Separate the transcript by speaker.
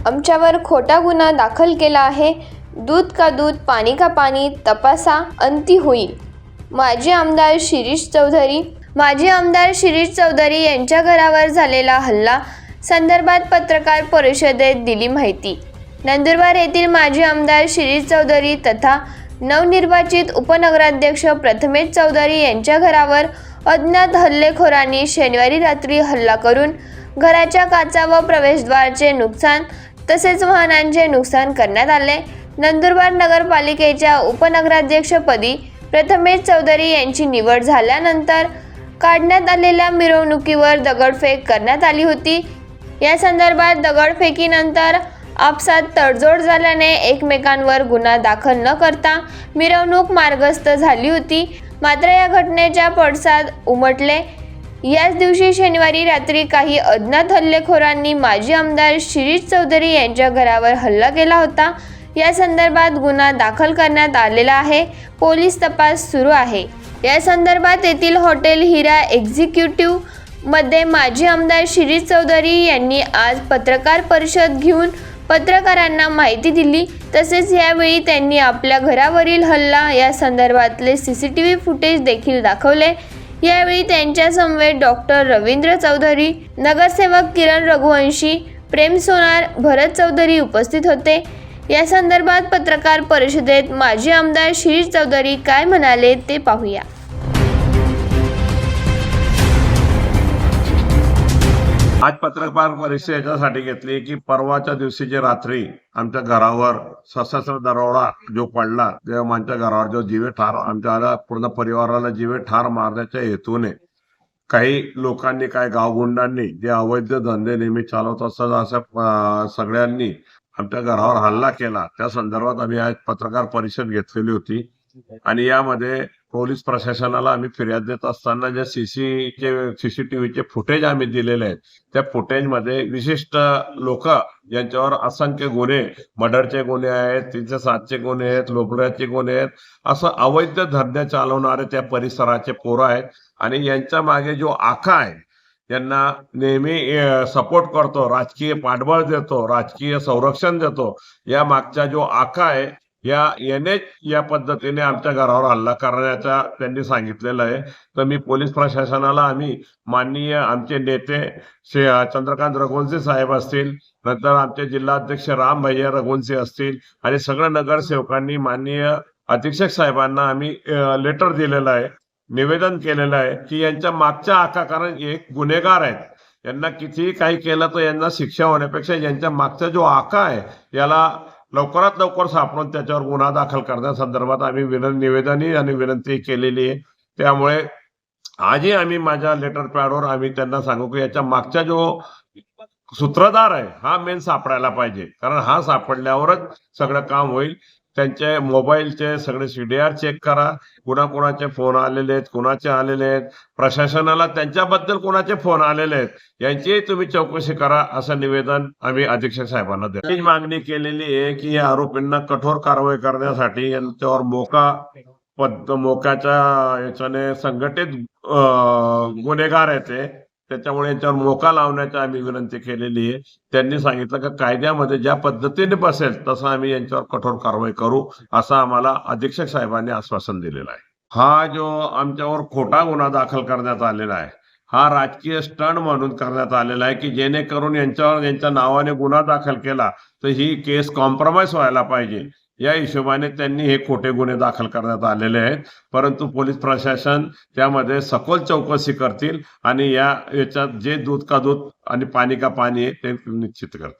Speaker 1: आमच्यावर खोटा गुन्हा दाखल केला आहे. दूध का दूध पाणी का पाणी तपासा अंती होईल. माजी आमदार शिरीष चौधरी यांच्या घरावर झालेला हल्ला संदर्भात पत्रकार परिषदेत दिली माहिती. नंदुरबार येथील माजी आमदार शिरीष चौधरी तथा नवनिर्वाचित उपनगराध्यक्ष प्रथमेश चौधरी यांच्या घरावर अज्ञात हल्लेखोरांनी शनिवारी रात्री हल्ला करून घराच्या काचा व प्रवेशद्वाराचे नुकसान तसेच वाहनांचे नुकसान करण्यात आले. नंदुरबार नगरपालिकेच्या उपनगराध्यक्षपदी प्रथमेश चौधरी यांची निवड झाल्यानंतर काढण्यात आलेल्या मिरवणुकीवर दगडफेक करण्यात आली होती. या संदर्भात दगडफेकीनंतर आपसात तडजोड झाल्याने एकमेकांवर गुन्हा दाखल न करता मिरवणूक मार्गस्थ झाली होती. मात्र या घटनेच्या पडसाद उमटले. याच दिवशी शनिवारी रात्री काही अज्ञात हल्लेखोरांनी माजी आमदार शिरीष चौधरी यांच्या घरावर हल्ला केला होता. या संदर्भात गुन्हा दाखल करण्यात आलेला आहे. पोलीस तपास सुरू आहे. या संदर्भात येथील हॉटेल हिरा एक्झिक्युटिव्ह मध्ये माजी आमदार शिरीष चौधरी यांनी आज पत्रकार परिषद घेऊन पत्रकारांना माहिती दिली. तसेच यावेळी त्यांनी आपल्या घरावरील हल्ला या संदर्भातले CCTV फुटेज देखील दाखवले. यावेळी त्यांच्या समवेत डॉक्टर रवींद्र चौधरी, नगरसेवक किरण रघुवंशी, प्रेम सोनार, भरत चौधरी उपस्थित होते. या संदर्भात पत्रकार परिषदेत माजी आमदार शिरीष चौधरी काय म्हणाले ते पाहूया.
Speaker 2: आज पत्रकार परिषद याच्यासाठी घेतली की परवाच्या दिवशी जे रात्री आमच्या घरावर सशस्त्र दरोडा जो पडला तेव्हा आमच्या घरावर जो जीवे ठार आमच्या पूर्ण परिवाराला जीवे ठार मारण्याच्या हेतूने काही लोकांनी काय गावगुंडांनी जे अवैध धंदे नेहमी चालवत असतात असं सगळ्यांनी आमच्या घरावर हल्ला केला. त्या संदर्भात आम्ही आज पत्रकार परिषद घेतलेली होती आणि यामध्ये पोलीस प्रशासनाला आम्ही फिर्याद देत असताना जे CCTVचे फुटेज आम्ही दिलेले आहेत त्या फुटेजमध्ये विशिष्ट लोक यांच्यावर असंख्य गुन्हे, मर्डरचे गुन्हे आहेत, 307चे गुन्हे आहेत, लोकलचे गुन्हे आहेत, असं अवैध धंदे चालवणारे त्या परिसराचे पोरं आहेत आणि यांच्या मागे जो आखा आहे यांना नेहमी सपोर्ट करतो, राजकीय पाठबळ देतो, राजकीय संरक्षण देतो, या मागचा जो आखा आहे याने या पद्धतीने आमच्या घरावर हल्ला करण्याचा त्यांनी सांगितलेलं आहे. तर मी पोलीस प्रशासनाला आम्ही माननीय आमचे नेते चंद्रकांत रघुवंशी साहेब असतील, नंतर आमचे जिल्हाध्यक्ष राम भैया रघुवंशी असतील आणि सगळ्या नगरसेवकांनी माननीय अधीक्षक साहेबांना आम्ही लेटर दिलेलं आहे, निवेदन केलेलं आहे की यांच्या मागच्या आका, कारण एक गुन्हेगार आहेत, यांना कितीही काही केलं तर यांना शिक्षा होण्यापेक्षा यांच्या मागचा जो आका आहे याला लवकरात लवकर सापडून त्याच्यावर गुन्हा दाखल करण्यासंदर्भात आम्ही निवेदनही आणि विनंती केलेली आहे. त्यामुळे आजही आम्ही माझ्या लेटर पॅडवर आम्ही त्यांना सांगू की याच्या मागचा जो सूत्रधार आहे हा मेन सापडायला पाहिजे, कारण हा सापडल्यावरच सगळं काम होईल. त्यांचे मोबाईलचे सगळे CDR चेक करा, कुणाचे फोन आलेले आहेत, कुणाचे आलेले आहेत, प्रशासनाला त्यांच्याबद्दल कुणाचे फोन आलेले आहेत यांचीही तुम्ही चौकशी करा, असं निवेदन आम्ही अधीक्षक साहेबांना देतो. ही मागणी केलेली आहे की या आरोपींना कठोर कारवाई करण्यासाठी यांच्यावर मोक्याच्या याच्याने संघटित गुन्हेगार आहेत ते, त्याच्यामुळे यांच्यावर मोका लावण्याची आम्ही विनंती केलेली आहे. त्यांनी सांगितलं की कायद्यामध्ये ज्या पद्धतीने बसेल तसं आम्ही यांच्यावर कठोर कारवाई करू, असं आम्हाला अधीक्षक साहेबांनी आश्वासन दिलेलं आहे. हा जो आमच्यावर खोटा गुन्हा दाखल करण्यात आलेला आहे हा राजकीय स्टंट म्हणून करण्यात आलेला आहे की जेणेकरून यांच्या नावाने गुन्हा दाखल केला तर ही केस कॉम्प्रोमाइज व्हायला पाहिजे, या हिशोबाने त्यांनी हे खोटे गुन्हे दाखल करण्यात आलेले आहेत. परंतु पोलीस प्रशासन त्यामध्ये सखोल चौकशी करतील आणि याच्यात जे दूध का दूध आणि पाणी का पाणी आहे ते निश्चित करतील.